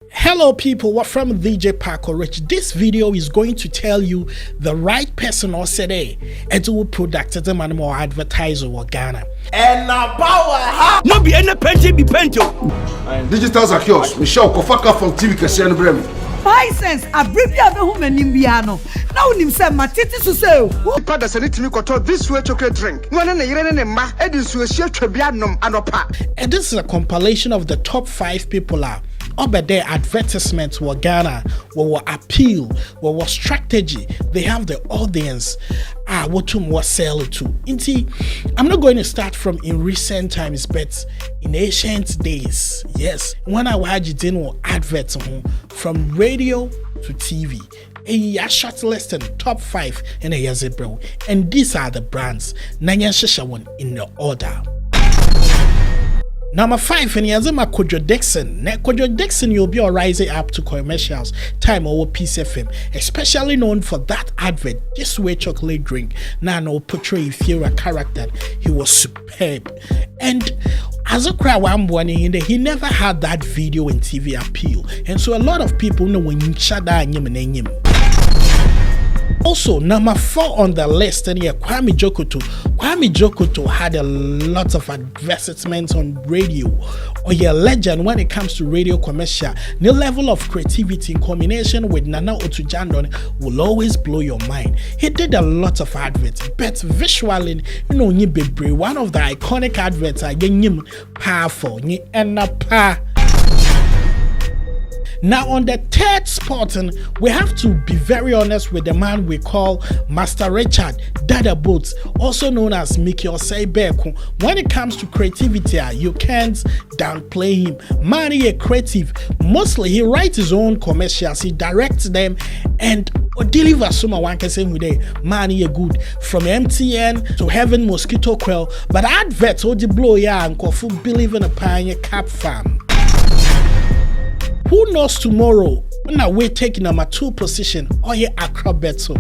Hello people, we're from DJ Paco Rich. This video is going to tell you the right person or say and to product as a man more advertiser or Ghana. And now power no be any penty be pento. Digital Zakios, Michelle Kofaka from TV Kasian Brem. License, a brief home and Nimbiano. Now him say matiti so say. Pada saniti mi koto this way chocolate drink. Nwana na yire ne ma edin so ehia twabianom anopa. And this is a compilation of the top 5 people are over there advertisements were Ghana, were appeal, were strategy. They have the audience. What to more sell to. I'm not going to start from in recent times, but in ancient days. Yes, when I watch it in adverts from radio to TV. A short list in top 5 in a year's bro. And these are the brands. Nanya Shishawan in the order. Number 5 in Yazima Kojo Dixon. Kojo Dixon, you'll be rising up to commercials time over PCFM, especially known for that advert, This Way Chocolate Drink. Nano portray Fiora character. He was superb. And as a crowd, he never had that video and TV appeal. And so a lot of people know when you shut down him. Also, number 4 on the list, and here, Kwame Jokoto. Kwame Jokoto had a lot of advertisements on radio. Or a legend when it comes to radio commercial. The level of creativity in combination with Nana Otujandon will always blow your mind. He did a lot of adverts, but visually, one of the iconic adverts are powerful. Now on the 3rd spot, we have to be very honest with the man we call Master Richard Dada Boots, also known as Mickey Osei-Beku. When it comes to creativity, you can't downplay him. Man, he is creative. Mostly, he writes his own commercials, he directs them, and delivers some one can say with a man, he is good. From MTN to Heaven Mosquito Quell, but adverts, the blow, and Kofu believe in a pioneer cap farm. Who knows tomorrow? Now we're taking number 2 position. Oye Acrobeto.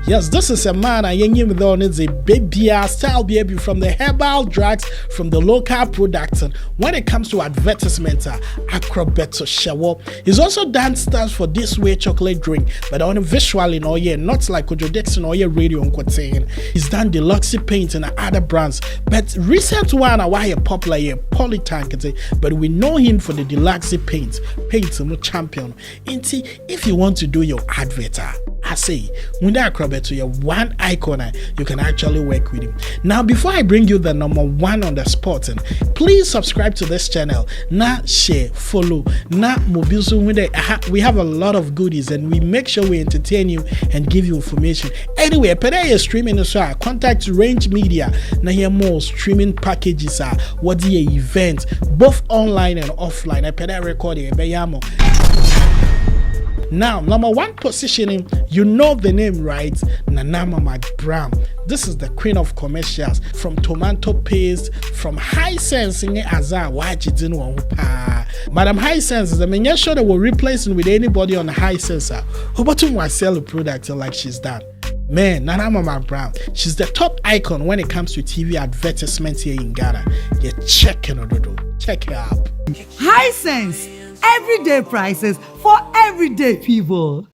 Yes, this is a man I is a baby style baby from the herbal drugs, from the local products. And when it comes to advertisement, Acrobeto Shawo. He's also done stars for This Way Chocolate Drink, but on a visual in Oye, not like Kojo Dixon Oye Radio on Quotain. He's done Deluxe Paint and other brands. But recent one why popular here, Polytank, but we know him for the Deluxe Paint champion. If you want to do your advert, I say, when that Acrobeto, you're one icon, you can actually work with him. Now, before I bring you the number 1 on the spot, please subscribe to this channel. Now, share, follow. Now, we have a lot of goodies, and we make sure we entertain you and give you information. Anyway, Pedaya streaming as well. Contact Range Media. Now, here more streaming packages are what the event, both online and offline. I Pedaya recording. Now, number 1 positioning, you know the name, right? Nanama McBram. This is the queen of commercials, from tomato paste, from Hisense in Azar. Madam Hisense is the main show that will replace him with anybody on Hisense. Who about to sell a product like she's done? Man, Nanama McBram, she's the top icon when it comes to TV advertisements here in Ghana. Yeah, check her out. Hisense, everyday prices for everyday people.